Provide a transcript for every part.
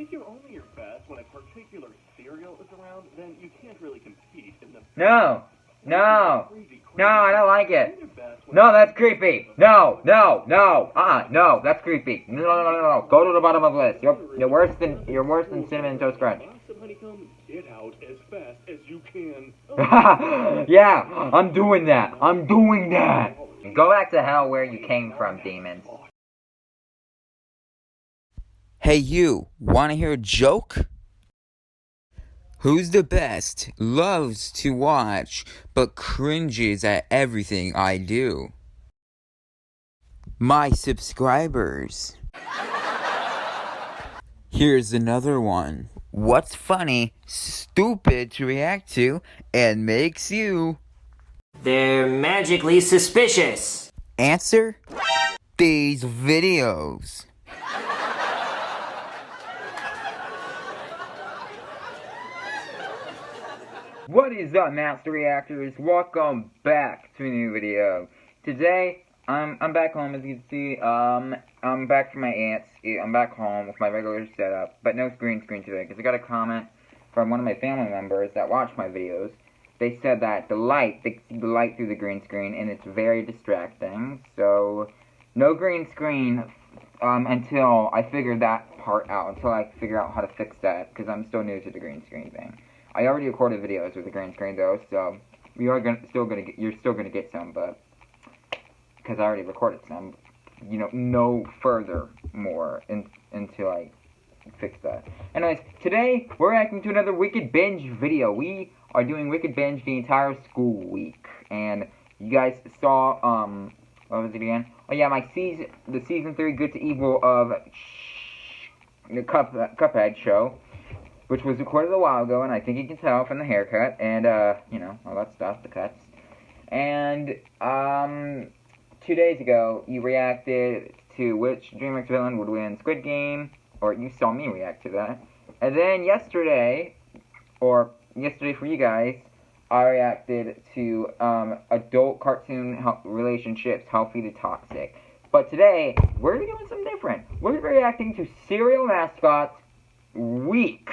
If you're only your best when a particular cereal is around, then you can't really compete in the... No! No! No, I don't like it! No, that's creepy! No! No! No! No, that's creepy! No, no, no, no, no. Go to the bottom of the list. You're worse than Cinnamon Toast Crunch. Get out as fast as you can. Yeah, I'm doing that. I'm doing that. Go back to hell where you came from, demons. Hey you, wanna hear a joke? Who's the best, loves to watch, but cringes at everything I do? My subscribers. Here's another one. What's funny, stupid to react to, and makes you... They're magically suspicious. Answer? These videos. What is up, Master Reactors? Welcome back to a new video. Today, I'm back home, as you can see. I'm back from my aunt's. I'm back home with my regular setup, but no green screen today, because I got a comment from one of my family members that watch my videos. They said that they see the light through the green screen, and it's very distracting. So, no green screen until I figure that part out, until I figure out how to fix that, because I'm still new to the green screen thing. I already recorded videos with the green screen though, so you're still gonna get some, but because I already recorded some, you know, no further more until I fix that. Anyways, today we're reacting to another Wicked Binge video. We are doing Wicked Binge the entire school week, and you guys saw what was it again? Oh yeah, the season 3 Good to Evil of the Cuphead show, which was recorded a while ago, and I think you can tell from the haircut, and, you know, all that stuff, the cuts. And, 2 days ago, you reacted to which DreamWorks villain would win Squid Game, or you saw me react to that. And then yesterday for you guys, I reacted to, adult cartoon relationships, healthy to toxic. But today, we're doing something different. We're reacting to cereal mascots weak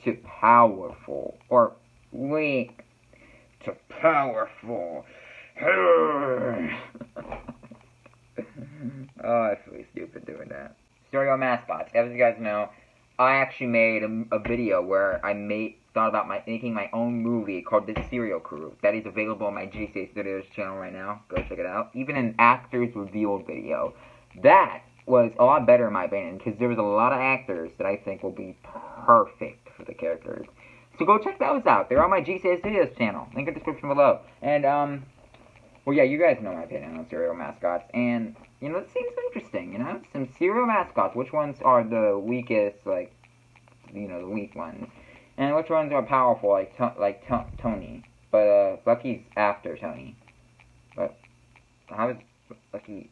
to powerful, or weak to powerful. Oh, I feel stupid doing that. Cereal mascots. As you guys know, I actually made a video where I thought about making my own movie called The Cereal Crew. That is available on my GCA Studios channel right now. Go check it out. Even an actors revealed video. That was a lot better in my opinion, because there was a lot of actors that I think will be perfect for the characters. So go check those out. They're on my GCA Studios channel. Link in the description below. And, well, yeah, you guys know my opinion on cereal mascots. And, you know, it seems interesting, you know? Some cereal mascots. Which ones are the weakest, like, you know, the weak ones? And which ones are powerful, like Tony? But, Lucky's after Tony. But, how is Lucky...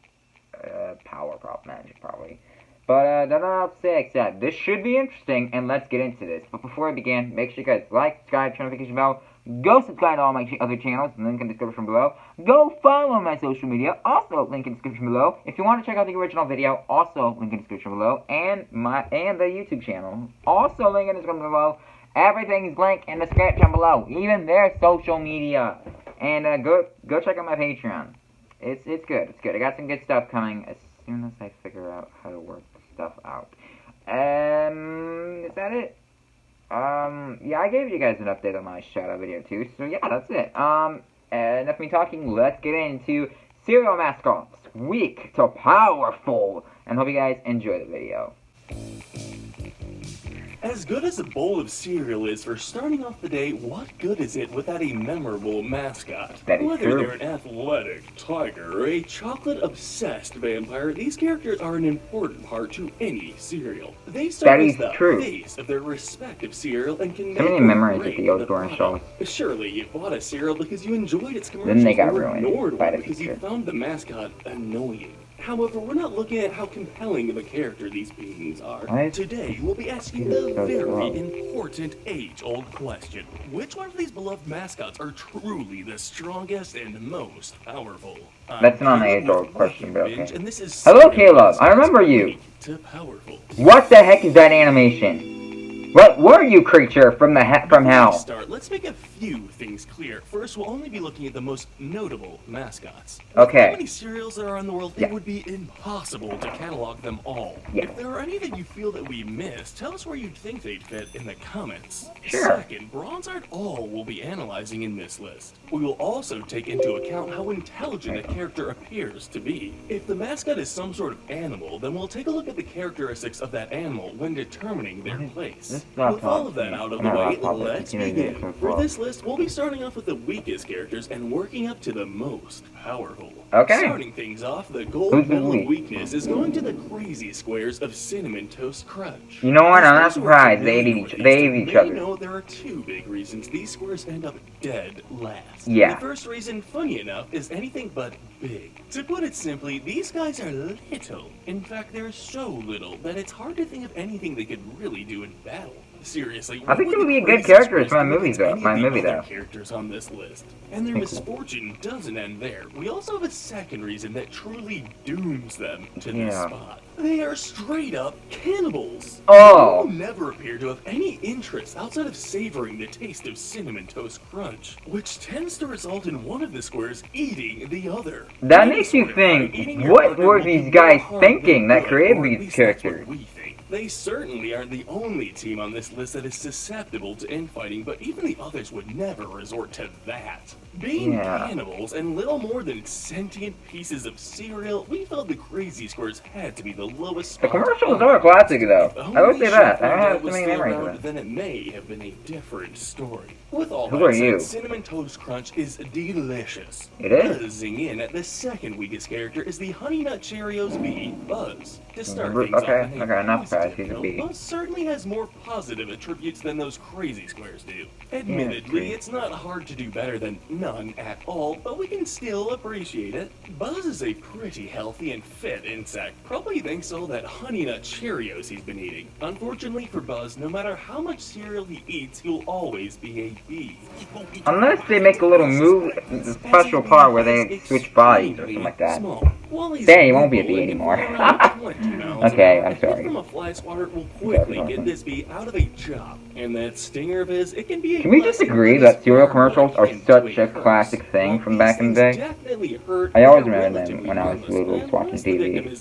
power magic probably. But that's all I'll say except this should be interesting, and let's get into this. But before I begin, make sure you guys like, subscribe, turn notification bell, go subscribe to all my other channels, link in the description below. Go follow my social media, also link in the description below. If you want to check out the original video, also link in the description below, and the YouTube channel, also link in the description below. Everything's linked in the description below, even their social media. And go check out my Patreon. It's good. It's good. I got some good stuff coming as soon as I figure out how to work stuff out. Is that it? Yeah, I gave you guys an update on my shout-out video too, so yeah, that's it. Enough of me talking, let's get into cereal mascots, weak to powerful, and hope you guys enjoy the video. As good as a bowl of cereal is for starting off the day, what good is it without a memorable mascot? That is Whether true. they're an athletic tiger or a chocolate-obsessed vampire, these characters are an important part to any cereal. They serve as the face of their respective cereal and can So many memories of the Osborne show. Surely you bought a cereal because you enjoyed its commercials. Then they got or ruined ignored by one the because future. you found the mascot annoying. However, we're not looking at how compelling of a character these beings are. What? Today, we'll be asking the very important age-old question. Which one of these beloved mascots are truly the strongest and most powerful? That's not an age-old question, but okay. And this is Hello, Caleb. I remember you. to powerful. What the heck is that animation? What were you, creature from hell? Let's make a few things clear. First, we'll only be looking at the most notable mascots. Okay. With how many cereals there are in the world, it would be impossible to catalog them all. Yeah. If there are any that you feel that we missed, tell us where you'd think they'd fit in the comments. Sure. Second, bronze aren't all we'll be analyzing in this list. We will also take into account how intelligent a character appears to be. If the mascot is some sort of animal, then we'll take a look at the characteristics of that animal when determining their place. With all of that out of the way, let's begin. For this list, we'll be starting off with the weakest characters and working up to the most powerful. Okay. Starting things off, the gold medal of weakness is going to the crazy squares of Cinnamon Toast Crunch. You know what? I'm not surprised. They ate each other. You know there are two big reasons these squares end up dead last. Yeah. The first reason, funny enough, is anything but big. To put it simply, these guys are little. In fact, they're so little that it's hard to think of anything they could really do in battle. Seriously, I think they would be good characters for my movie though. Characters on this list, and their misfortune doesn't end there. We also have a second reason that truly dooms them to this spot. They are straight up cannibals. Oh. They will never appear to have any interest outside of savoring the taste of Cinnamon Toast Crunch, which tends to result in one of the squares eating the other. That makes you think, what were these guys thinking that created these characters? They certainly aren't the only team on this list that is susceptible to infighting, but even the others would never resort to that. Being cannibals and little more than sentient pieces of cereal, we felt the Crazy Squares had to be the lowest spot. The commercials are a classic though. I will say that. I have so many memories of it. Then it may have been a different story. With all Who that are said, you? Cinnamon Toast Crunch is delicious. It is? Buzzing in at the second weakest character is the Honey Nut Cheerios bee, Buzz. To start things Okay, off, enough guys. He's a bee. Buzz certainly has more positive attributes than those Crazy Squares do. Admittedly, it's not hard to do better than none at all, but we can still appreciate it. Buzz is a pretty healthy and fit insect, probably thanks to all that Honey Nut Cheerios he's been eating. Unfortunately for Buzz, no matter how much cereal he eats, he'll always be a bee. Unless they make a little special part where they switch bodies or something like that. Then he won't be a bee anymore. Okay, I'm sorry. From a fly swatter will quickly get this bee out of a job, and that stinger of his, it can be. Can we just agree that cereal commercials are such a classic thing from back in the day? I always remember them when I was little watching TV.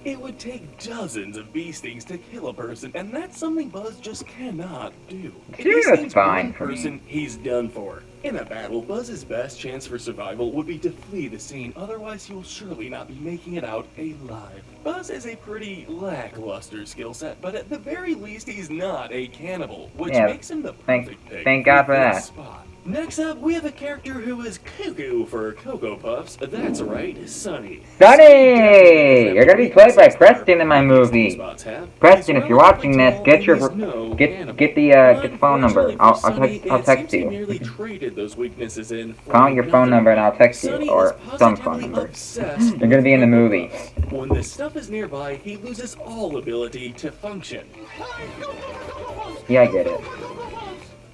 It would take dozens of bee stings to kill a person, and that's something Buzz just cannot do. Cereal's fine for me. He's done for. In a battle, Buzz's best chance for survival would be to flee the scene, otherwise he will surely not be making it out alive. Buzz has a pretty lackluster skill set, but at the very least he's not a cannibal, which makes him the perfect pick. Thank God for that. Spot. Next up, we have a character who is cuckoo for Cocoa Puffs. That's right, Sunny. Sunny! You're gonna be played by Preston in my movie. Preston, if you're watching this, get the phone number. I'll text you. Call your phone number and I'll text you, or some phone number. You're gonna be in the movie. When the stuff is nearby, he loses all ability to function. Yeah, I get it.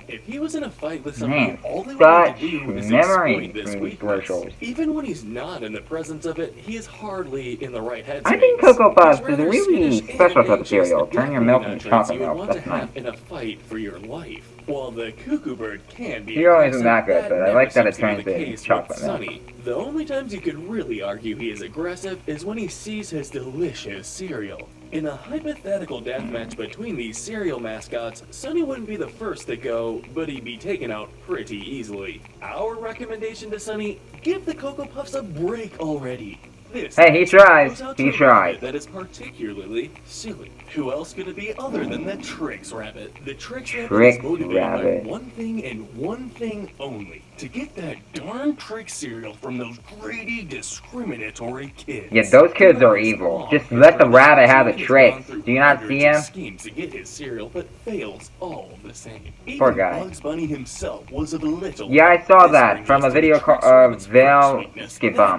If he was in a fight with someone, all they such to do is memories exploit this from weakness. commercials. Even when he's not in the presence of it, he is hardly in the right headspace. I think Cocoa Puffs is a really special type of cereal. Turn your milk into chocolate milk. That's nice. In a fight for your life. While the cuckoo bird can be cereal isn't that good, but I like that it turns into chocolate milk. Sunny. The only times you could really argue he is aggressive is when he sees his delicious cereal. In a hypothetical deathmatch between these cereal mascots, Sunny wouldn't be the first to go, but he'd be taken out pretty easily. Our recommendation to Sunny, give the Cocoa Puffs a break already. Hey, he tries. He tries. That is particularly silly. Who else could it be other than the Trix Rabbit? The Trix Rabbit is motivated by one thing and one thing only. to get that darn trick cereal from those greedy, discriminatory kids. Yeah, those kids are evil. Just let the rabbit have the tricks. Do you not see him? Schemes to get his cereal, but fails all the same. Poor Even guy. Bugs Bunny himself was a little. Yeah, I saw that from a video called Vale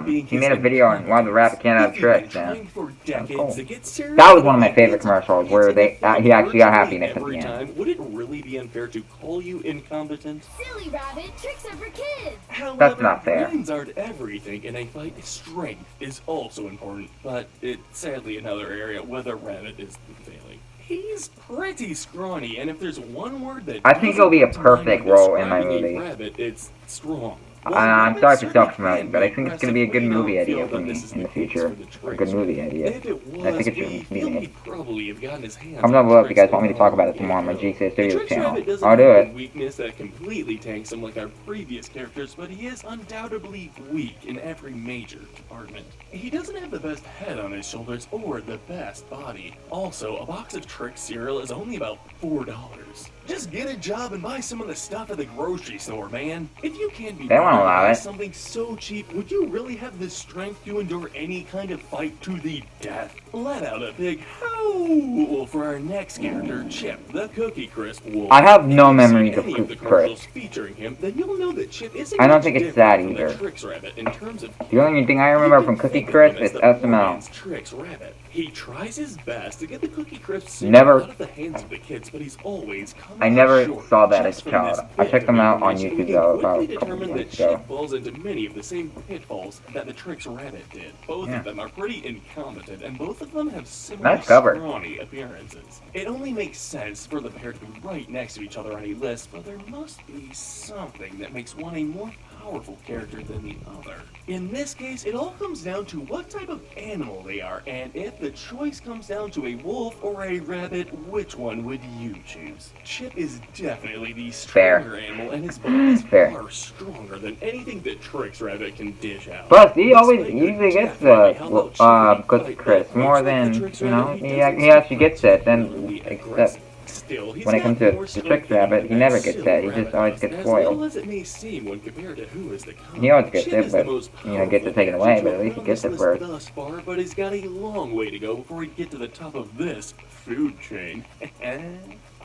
He made a video on why the rabbit can't have tricks, man. Cool. That was one of my favorite commercials where he actually got happiness at the end. Would it really be unfair to call you incompetent? Silly rabbit, tricks are for kids. However, That's not fair. brains aren't everything in a fight. Strength is also important, but it's sadly another area where the rabbit is failing. He's pretty scrawny, and if there's one word that I think it'll be a perfect role in my movie. Rabbit, it's strong. I'm sorry for self-promoting, but I think it's going to be a good movie idea for me in the future. A good movie idea. I think it should be made. Comment down below if you guys want me to talk about it some more on my GC Studios channel. I'll do it. Weakness that completely tanks him like our previous characters, but he is undoubtedly weak in every major department. He doesn't have the best head on his shoulders or the best body. Also, a box of Trick cereal is only about $4. Just get a job and buy some of the stuff at the grocery store, man. If you can't be They won't allow it. something so cheap, would you really have the strength to endure any kind of fight to the death? Let out a big howl for our next character, Chip, the Cookie Crisp Wolf. I have no If you've memories seen of any Cookie the commercials Crisp. featuring him, then you'll know that Chip isn't I don't much think it's different that from the either. Trix Rabbit in terms of The only thing I remember from Cookie Crisp is SML. Trix Rabbit. He tries his best to get the Cookie Crisp Never- out of the hands of the kids, but he's always coming I never short. saw that Just as a from child. this I bit checked them of out on information, YouTube we though can about quickly a couple determine that months ago. Chip falls into many of the same pitfalls that the Trix Rabbit did. Both Yeah. of them are pretty incompetent, and both of them have similar Nice cover. scrawny appearances. It only makes sense for the pair to be right next to each other on a list, but there must be something that makes one a more powerful character than the other. In this case, it all comes down to what type of animal they are, and if the choice comes down to a wolf or a rabbit, which one would you choose? Chip is definitely the Fair. stronger animal, and his body is Fair. far stronger than anything that Trix Rabbit can dish out. Plus, he always Despite usually the gets death rate, how about Chip Cookie fight Crisp back? more Looks like than, the Trix you know, Rabbit, he doesn't actually seem gets it, particularly then, except aggressive. Still, he's when it got comes to more the strength Trick than Rabbit, he that never gets silly it. He just rabbit always does. gets As spoiled. little as it may seem when compared to who is the common, He always gets Chip it, is the but, most you know, gets it taken powerful away, but at creature least he on gets this it list first. thus far, but he's got a long way to go before he get to the top of this food chain.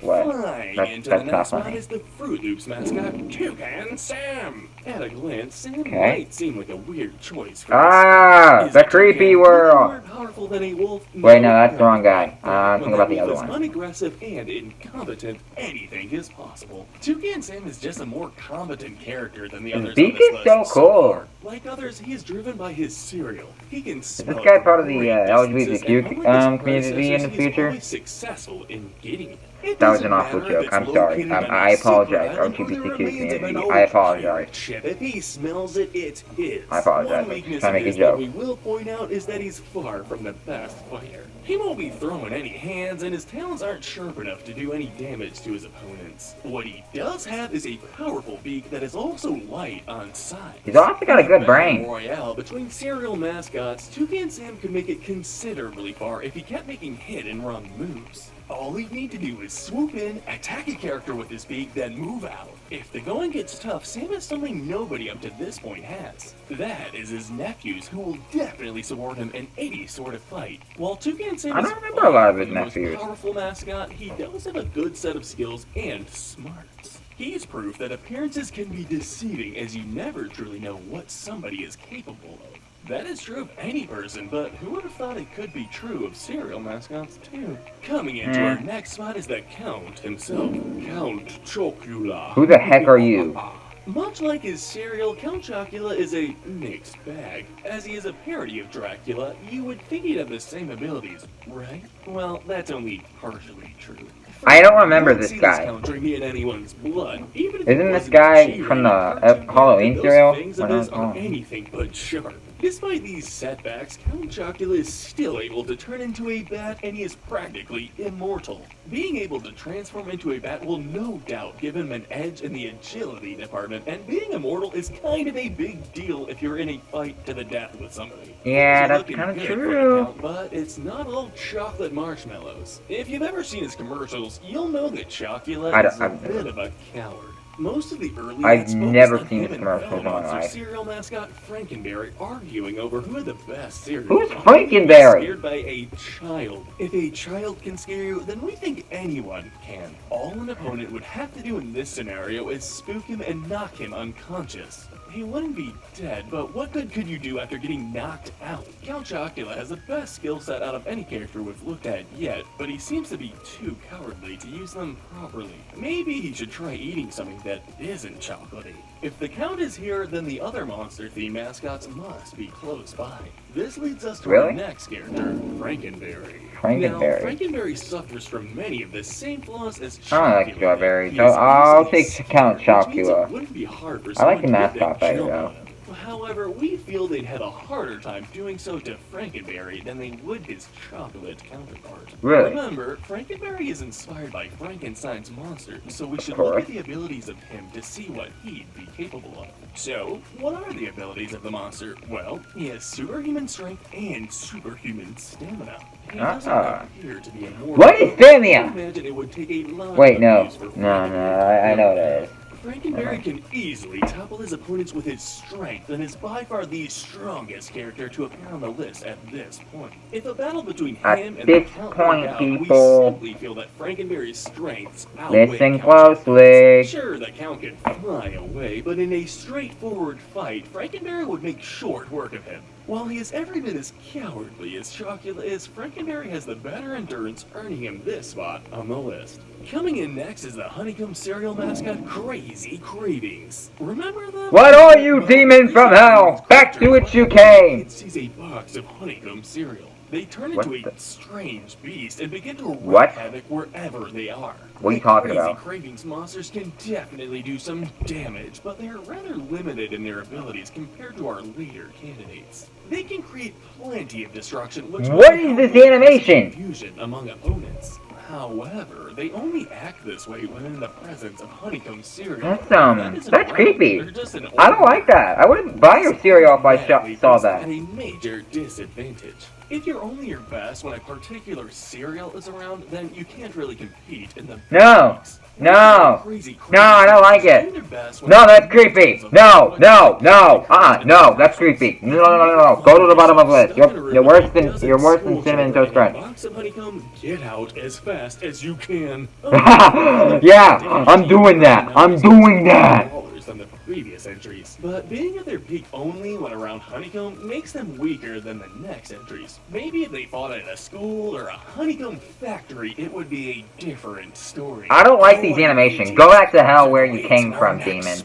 What? Flying into That's the not next spot funny. is the Fruit Loops mascot, Toucan Sam. At a glance, Sam Okay. might seem like a weird choice for Ah, this the spot. Is creepy Toucan world. more powerful than a wolf? Wait, no, that's the wrong guy. Think about the other When one. unaggressive and incompetent, anything is possible. Toucan Sam is just a more competent character than the His others beak on this is list so cool. far. Like others, he is driven by his cereal. He can Is smell this guy it part of the great LGBTQ distances, and unlike his community in the predecessors, future? He's always successful in getting it. It That was doesn't an awful matter joke. if I'm it's sorry. located on I a apologize, secret island or the LGBTQ remains of an community. old I apologize. pirate ship. If he smells it, it's his. I apologize. One I'm weakness trying to of make a his joke. that we will point out is that he's far from the best fighter. He won't be throwing any hands, and his talons aren't sharp enough to do any damage to his opponents. What he does have is a powerful beak that is also light on sides. He's also got a good In brain. Battle Royale between cereal mascots, Toucan Sam could make it considerably far if he kept making hit and run moves. All he'd need to do is swoop in, attack a character with his beak, then move out. If the going gets tough, Sam has something nobody up to this point has. That is his nephews, who will definitely support him in any sort of fight. While Toucan Sam I is don't remember a lot of far his from the most nephews. powerful mascot, he does have a good set of skills and smarts. He's proof that appearances can be deceiving, as you never truly know what somebody is capable of. That is true of any person, but who would have thought it could be true of cereal mascots too? Coming into our next spot is the Count himself, Count Chocula. Who the heck are you? Much like his cereal, Count Chocula is a mixed bag. As he is a parody of Dracula, you would think he'd have the same abilities, right? Well, that's only partially true. I don't remember You won't this see guy. Count drinking in anyone's blood, even if Isn't it this wasn't guy G-rated. from the Cartoon Halloween those cereal? things What of his else? are Oh. anything but sharp. Despite these setbacks, Count Chocula is still able to turn into a bat, and he is practically immortal. Being able to transform into a bat will no doubt give him an edge in the agility department, and being immortal is kind of a big deal if you're in a fight to the death with somebody. Yeah, Things are that's looking kinda good for the true. Count, but it's not all chocolate marshmallows. If you've ever seen his commercials, you'll know that Chocula I is a don't- bit of a coward. Most of the early I've ads focused never on seen him this and commercial in my Belmont's life. cereal mascot Frankenberry arguing over who are the best cereal. Who's dogs. Frankenberry? Scared by a child. If a child can scare you, then we think anyone can. All an opponent would have to do in this scenario is spook him and knock him unconscious. He wouldn't be dead, but what good could you do after getting knocked out? Count Chocula has the best skill set out of any character we've looked at yet, but he seems to be too cowardly to use them properly. Maybe he should try eating something that isn't chocolatey. If the Count is here, then the other monster-themed mascots must be close by. This leads us to our Really? next character, Frankenberry. Frankenberry. Now, Frankenberry suffers from many of the same flaws as I don't like Chocula. strawberries, He so is I'll easily take Count scared, which means it Chocula. wouldn't be hard for I like someone the to get mascot that better, jump though. on him. However, we feel they'd have a harder time doing so to Frankenberry than they would his chocolate counterpart. Really? Remember, Frankenberry is inspired by Frankenstein's monster, so we should Of look course. at the abilities of him to see what he'd be capable of. So, what are the abilities of the monster? Well, he has superhuman strength and superhuman stamina. He doesn't appear to be immortal. What is I stamina? imagine it would take a lot Wait, of no. use for I know what it is. Frankenberry can easily topple his opponents with his strength and is by far the strongest character to appear on the list at this point. If a battle between At him and this the Count point, broke out, people, we simply feel that Frankenberry's strengths outweigh listen Count's closely. Sure, the Count can fly away, but in a straightforward fight, Frankenberry would make short work of him. While he is every bit as cowardly as Chocula is, Frankenberry has the better endurance, earning him this spot on the list. Coming in next is the honeycomb cereal mascot Crazy Cravings. Remember them? What are you, demons from hell? Back to which you came! It sees a box of honeycomb cereal. They turn What into the- a strange beast and begin to wreak What? havoc wherever they are. What are you The talking Crazy about? Cravings monsters can definitely do some damage, but they are rather limited in their abilities compared to our later candidates. They can create plenty of destruction, which What will is this help with animation? confusion among opponents. However, they only act this way when in the presence of honeycomb cereal. That's That creepy. they're just an I don't like that. I wouldn't buy your cereal if I saw that. At a major disadvantage. If you're only your best when a particular cereal is around, then you can't really compete in the No. leagues. No. Crazy No, I don't like it. do their best when No, that's the creepy. of No, no, no. because No, that's creepy. No. Go to the bottom of the list. You're worse than Cinnamon Toast Crunch. Box of honeycomb, get out as fast as you can. Yeah, I'm doing that. I'm doing that. Than the previous entries, but being at their peak only when around honeycomb makes them weaker than the next entries. Maybe if they fought at a school or a honeycomb factory, it would be a different story. I don't like these animations. Go back to hell where you came from, demon.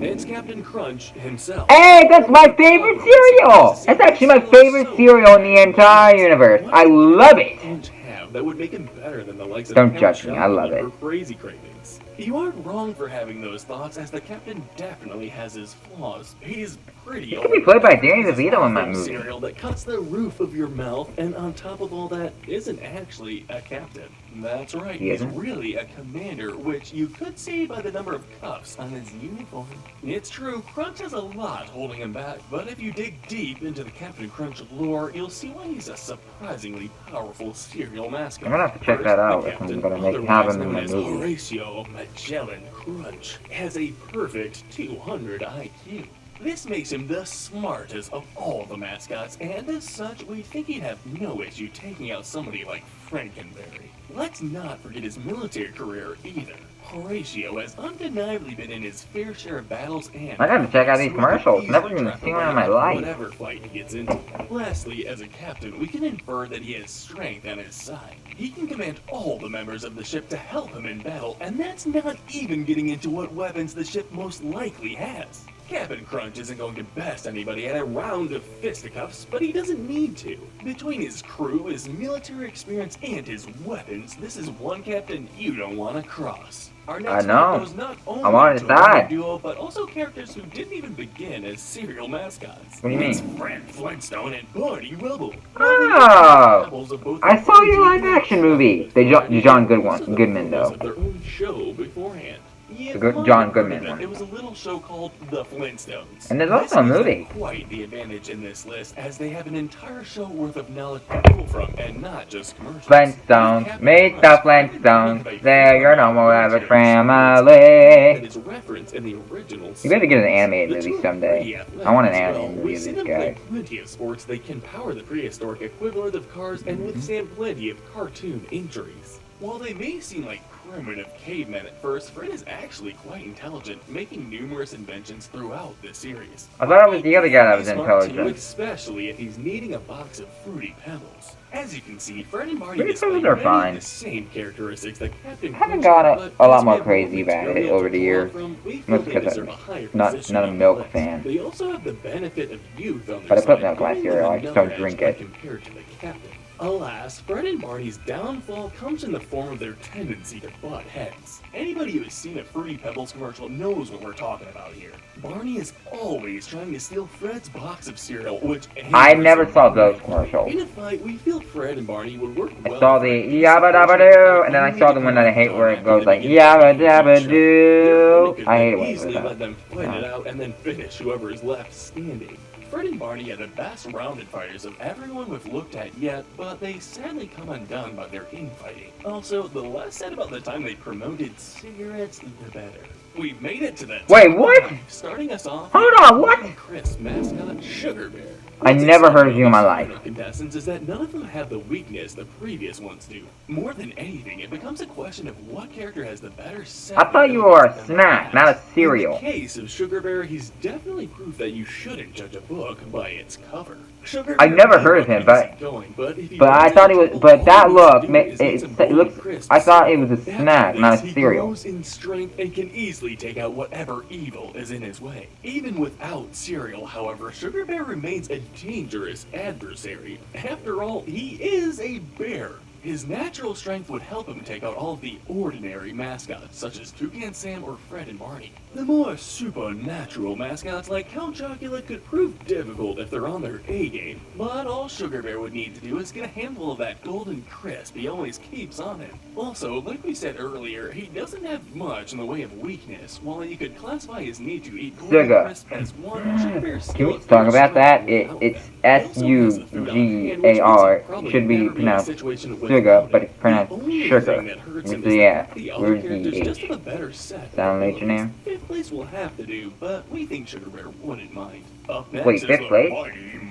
It's Captain Crunch himself. Hey, that's my favorite cereal! That's actually my favorite cereal in the entire universe. I love it! That would make him better than the likes of Don't Count judge me, I love Chocula it. or Crazy Cravings. You aren't wrong for having those thoughts, as the Captain definitely has his flaws. He's pretty He old. could be played by Danny This DeVito in my awesome movie. cereal that cuts the roof of your mouth, and on top of all that, isn't actually a captain. That's right, He he's isn't? really a commander, which you could see by the number of cuffs on his uniform. It's true, Crunch has a lot holding him back, but if you dig deep into the Captain Crunch lore, you'll see why he's a surprisingly powerful cereal mascot. I'm gonna have to check First, that out the if I'm captain, gonna have otherwise him in known my as movie. Horatio Magellan Crunch, has a perfect 200 IQ. This makes him the smartest of all the mascots, and as such, we think he'd have no issue taking out somebody like Frankenberry. Let's not forget his military career either. Horatio has undeniably been in his fair share of battles and I gotta check out these so commercials. he's Never easily even trapped seen one in away my life. Whatever fight he gets into. Lastly, as a captain, we can infer that he has strength on his side. He can command all the members of the ship to help him in battle, and that's not even getting into what weapons the ship most likely has. Captain Crunch isn't going to best anybody at a round of fisticuffs, but he doesn't need to. Between his crew, his military experience, and his weapons, this is one captain you don't want to cross. Our next know. one goes not only I'm on his to a side. duo, but also characters who didn't even begin as serial mascots. What do you It's mean? Fred Flintstone and Buddy Rubble. Oh! I saw your live-action movie. The John Goodman, though. Their own show beforehand. You The might John have heard of Goodman it. one. It was a little show called The Flintstones. And there's This also a gives them movie. quite the advantage in this list, as they have an entire show worth of knowledge to pull from, and not just commercials. Flintstones, meet the Flintstones. They're your normal average family. That is referenced in the original. You better get an animated The movie two are someday. pretty athletic I want an as animated well. movie We of see this them play guy. plenty of sports that can power the prehistoric equivalent of cars and withstand plenty of cartoon injuries. While they may seem like primitive cavemen at first, Fred is actually quite intelligent, making numerous inventions throughout the series. I thought it was the other guy that was He's smart too, intelligent. especially if he's needing a box of Fruity Pebbles. As you can see, Fred and Barney Fruity display Pebbles are many fine. of the same characteristics that Captain I haven't Crunch got did, a but lot as more we have crazy about it material over to the draw years. from, we feel Mostly they because deserve a I'm higher not position a on the milk list. fan. They also have the benefit of youth on their But I put side, milk in my going cereal, with I just another don't drink edge it. compared to the Captain. Alas, Fred and Barney's downfall comes in the form of their tendency to butt heads. Anybody who has seen a Fruity Pebbles commercial knows what we're talking about here. Barney is always trying to steal Fred's box of cereal, which I never angers saw him. those commercials. In a fight, we feel Fred and Barney would work well. I saw the yabba dabba doo, and then I saw the one that I hate where it goes like yabba dabba doo. I hate it when it easily goes let that. them fight it out and then finish whoever is left standing. Fred and Barney are the best rounded fighters of everyone we've looked at yet, but they sadly come undone by their infighting. Also, the less said about the time they promoted cigarettes, the better. We've made it to the Wait, top what? five, starting us off. Hold with on, what? Chris mascot Sugar Bear. I What's never heard of exciting you in my about life. these contestants is that none of them have the weakness the previous ones do. More than anything, it becomes a question of what character has the better set. I thought you were a snack, not a In cereal. the case of Sugar Bear, he's definitely proof that you shouldn't judge a book by its cover. Sugar I Bear never may heard of look him, but- easygoing, but if he But I runs thought it into was, trouble, but all that he needs to look, do is eat some it looks, golden crisps. I thought it was a snack, After not this, a he cereal. grows in strength and can easily take out whatever evil is in his way. Even without cereal, however, Sugar Bear remains a dangerous adversary. After all, he is a bear. His natural strength would help him take out all of the ordinary mascots, such as Toucan Sam or Fred and Barney. The more supernatural mascots like Count Chocula could prove difficult if they're on their A game, but all Sugar Bear would need to do is get a handful of that golden crisp he always keeps on him. Also, like we said earlier, he doesn't have much in the way of weakness. While you could classify his need to eat golden Sugar. crisp as one, Sugar Bear Can still we has talk very about that? strong It's willpower. He also has a food on hand, which S-U-G-A-R. means he'd probably Should be never in a pronounced situation sugar, without but it. it's pronounced The only sugar. thing that hurts him So is yeah, that the other where's the characters just H? have a better set. Sound like your abilities. name? Fifth place will have to do, but we think Sugar Bear wouldn't mind. Up next Wait, is fifth the place?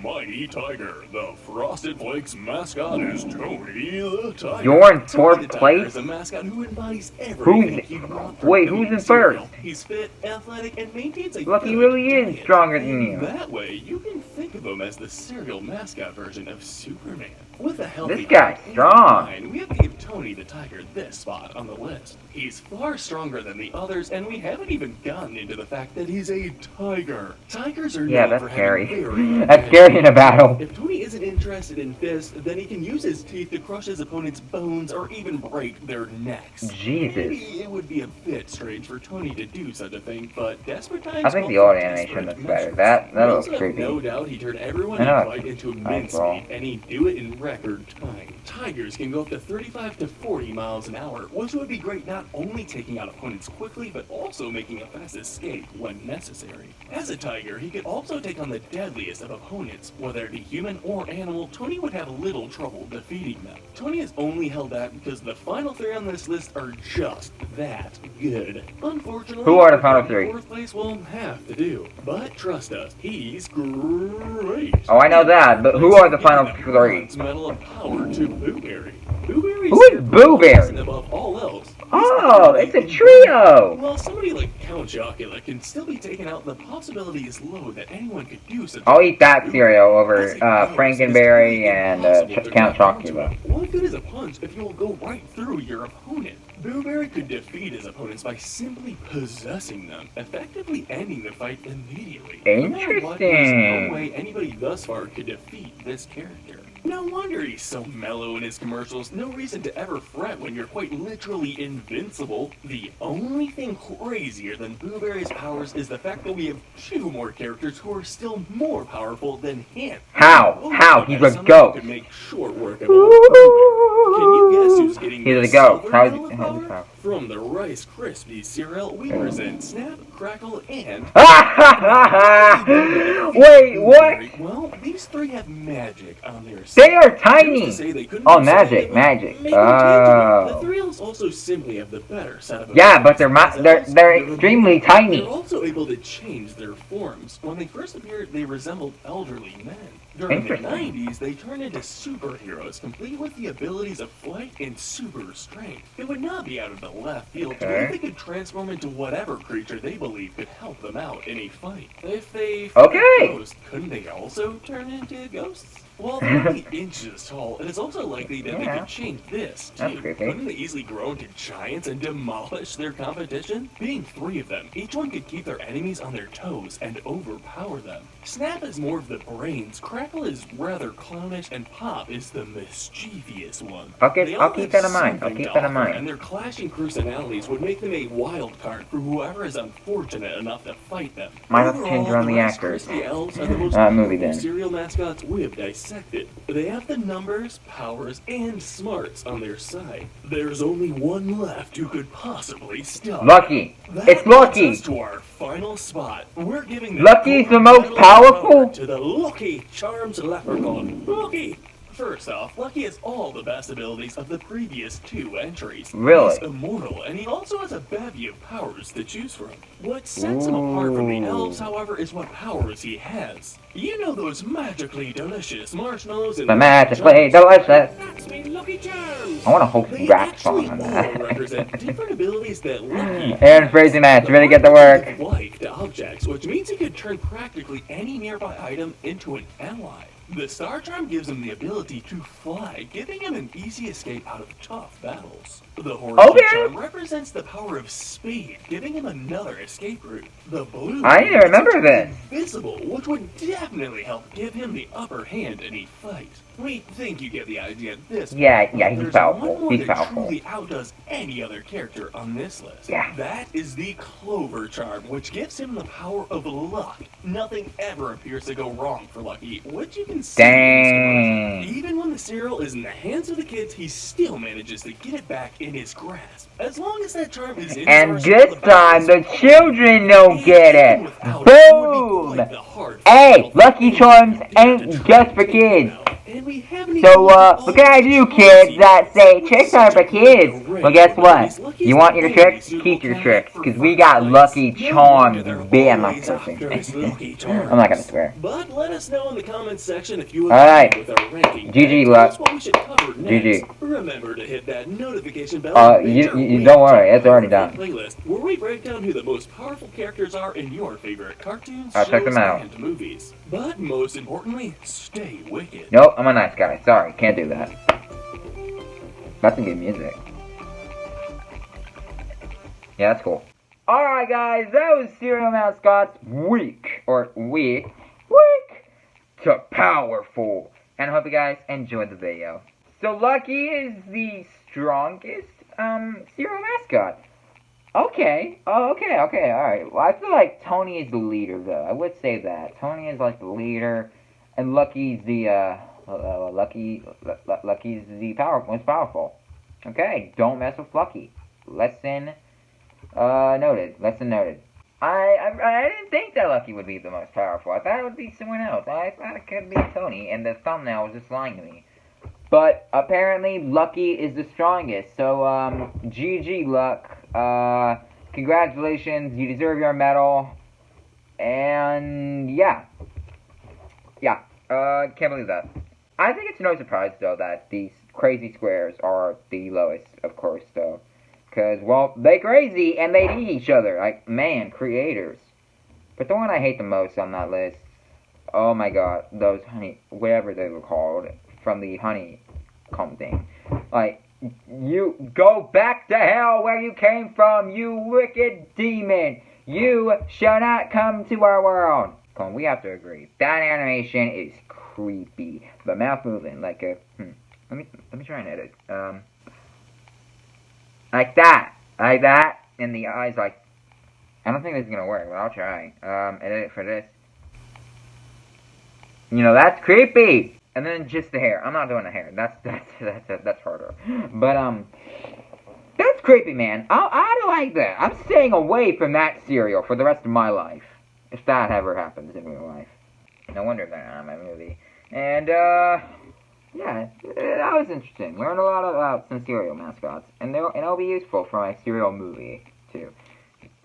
mighty tiger. The Frosted Flakes mascot is Tony the Tiger. You're in Tony fourth the Tiger place? is a mascot who embodies everything Who's, you want from wait, who's eating in cereal. first? He's fit, athletic, and maintains a Look, he good really is diet. stronger than And you. that way, you can think of him as the cereal mascot version of Superman. With a healthy This guy's heart and strong. mind, we have to give Tony the Tiger this spot on the list. He's far stronger than the others, and we haven't even gotten into the fact that he's a tiger. Tigers are Yeah, known that's for scary. having very That's scary in a battle. If Tony isn't interested in fists, then he can use his teeth to crush his opponent's bones or even break their necks. Jesus. Maybe it would be a bit strange for Tony to do such a thing, but desperate times. I think the call old for animation desperate looks better. measures. That We looks also have creepy. no doubt he turned everyone I in know. fight into Nice ball. mincemeat, and he'd do it in record time. Tigers can go up to 35 to 40 miles an hour, which would be great not only taking out opponents quickly, but also making a fast escape when necessary. As a tiger, he could also take on the deadliest of opponents. Whether it be human or animal, Tony would have little trouble defeating them. Tony is only held back because the final three on this list are just that good. Unfortunately, Who are the final three? Fourth place will have to do. But trust us, he's great. Oh, I know that, but who are the final three? Bronze Medal of Power to Blueberry. Blueberry's Who is Blueberry? above all else. Oh, it's a trio! While somebody like Count Chocula can still be taken out, the possibility is low that anyone could do such I'll a eat that thing. cereal over As it goes, Frankenberry it's and impossible to Count grab onto Chocula. it. What good is a punch if you will go right through your opponent? Blueberry could defeat his opponents by simply possessing them, effectively ending the fight immediately. No matter what, there's Interesting. no way anybody thus far could defeat this character. No wonder he's so mellow in his commercials. No reason to ever fret when you're quite literally invincible. The only thing crazier than Blueberry's powers is the fact that we have two more characters who are still more powerful than him. How? How? He's a Somehow ghost. could make short work of old Blueberry. Can you guess who's getting He's the a ghost. silver How is medal he? of How is he power? powerful? From the Rice Krispies cereal, we present Snap, Crackle, and... Wait, what? Well, these three have magic on their side. They are Who's to tiny. say they couldn't Oh, do something magic, that would magic. make them tangible? The Oh. three elves also simply have the better set of Yeah, but abilities. they're As elves, they're extremely They're tiny. also able to change their forms. When they first appeared, they resembled elderly men. During the Interesting. 90s, they turned into superheroes, complete with the abilities of flight and super strength. It would not be out of the left field to believe Okay. they could transform into whatever creature they believed could help them out in a fight. If they Okay. fought a ghost, couldn't they also turn into ghosts? Well, they're only inches tall, and it's also likely that they Yeah. could change this, That's too. creepy. Couldn't they easily grow into giants and demolish their competition? Being three of them, each one could keep their enemies on their toes and overpower them. Snap is more of the brains, Crackle is rather clownish, and Pop is the mischievous one. Okay, They I'll all keep have that in mind. I'll something keep to that in offer, mind. And their clashing personalities would make them a wild card for whoever is unfortunate enough to fight them. Might have to change Overall, around the Rice actors. Krispie elves are the most Movie powerful then. cereal mascots we have dissected. They have the numbers, powers, and smarts on their side. There's only one left who could possibly stop. Lucky. That It's Lucky. brings us to our final spot. We're giving the Lucky's the gold most medal of powerful? power to the Lucky Charms Leprechaun. Lucky! First off, Lucky has all the best abilities of the previous two entries. Really? He's immortal, and he also has a bevy of powers to choose from. What sets him apart from the elves, however, is what powers he has. You know those magically delicious marshmallows and The Lucky magically Charms? delicious. That's me, Lucky Charms! I want a whole They rap actually song on all that. represent different abilities that Lucky Aaron phrasing that to really get the work. Give life to objects, which means he could turn practically any nearby item into an ally. The Star Charm gives him the ability to fly, giving him an easy escape out of tough battles. The Horseshoe Okay. Charm represents the power of speed, giving him another escape route. The Blue I didn't remember this. Invisible, which would definitely help give him the upper hand in a fight. We think you get the idea at this point. Yeah, he's There's powerful. one more He's that powerful. truly outdoes any other character on this list. Yeah. That is the Clover Charm, which gives him the power of luck. Nothing ever appears to go wrong for Lucky, which you can see in this Dang. commercial. Even when the cereal is in the hands of the kids, he still manages to get it back in his grasp. As long as that charm is in his And arsenal, this the battle time is the fought. children don't get Even it. without it would be Boom! quite the hard Hey, fight. Lucky Charms To ain't try just to for take them kids. out. And we haven't So, even what can I do, kids that say tricks are for kids? Well, guess what? You want your tricks? Keep your tricks, because we got Lucky Charms, baby. I'm not cursing. I'm not gonna swear. But let us know in the comments section if you Alright. agree with our ranking. GG, and tell us Luck. what we should cover next. GG. Remember to hit that notification bell. and You binge our don't worry, weekly it's already powerful done. Playlist where we break down who the most powerful characters are in your favorite cartoons, I'll check shows, them out. and movies. But most importantly, stay wicked. Nope, I'm a nice guy. Sorry, can't do that. That's some good music. Yeah, that's cool. Alright guys, that was Cereal Mascots week to powerful. And I hope you guys enjoyed the video. So Lucky is the strongest cereal mascot. Okay. Oh, okay, alright. Well, I feel like Tony is the leader though. I would say that. Tony is like the leader and Lucky's the Lucky's the most powerful. Okay, don't mess with Lucky. Lesson noted. I didn't think that Lucky would be the most powerful. I thought it would be someone else. I thought it could be Tony, and the thumbnail was just lying to me. But apparently Lucky is the strongest. So GG Luck. Congratulations, you deserve your medal. And yeah. Can't believe that. I think it's no surprise though that these crazy squares are the lowest, of course, though. Because, well, they crazy and they eat each other. Like, man, creators. But the one I hate the most on that list, oh my god, those whatever they were called, from the honeycomb thing. Like, you go back to hell where you came from, you wicked demon. You shall not come to our world. Come on, we have to agree. That animation is creepy. The mouth moving like a, Let me try and edit. Like that, and the eyes like, I don't think this is gonna work, but I'll try. Edit it for this. You know, that's creepy! And then just the hair. I'm not doing the hair. That's harder. But that's creepy, man. I don't like that. I'm staying away from that cereal for the rest of my life. If that ever happens in real life. No wonder they're not in my movie. And, yeah, that was interesting. Learned a lot about some cereal mascots. And it'll be useful for my cereal movie, too.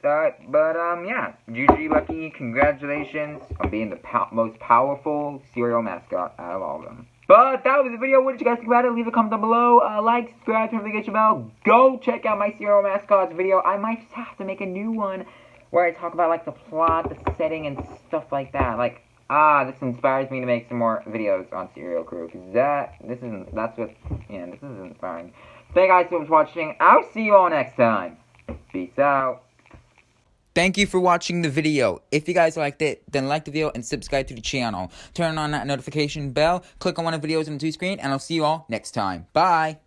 Yeah. GG Lucky, congratulations on being the most powerful cereal mascot out of all of them. But that was the video. What did you guys think about it? Leave a comment down below. Like, subscribe, turn on the notification bell. Go check out my cereal mascots video. I might just have to make a new one where I talk about, like, the plot, the setting, and stuff like that. Like, this inspires me to make some more videos on Cereal Crew. Because this is inspiring. Thank you guys so much for watching. I'll see you all next time. Peace out. Thank you for watching the video. If you guys liked it, then like the video and subscribe to the channel. Turn on that notification bell, click on one of the videos on the screen, and I'll see you all next time. Bye!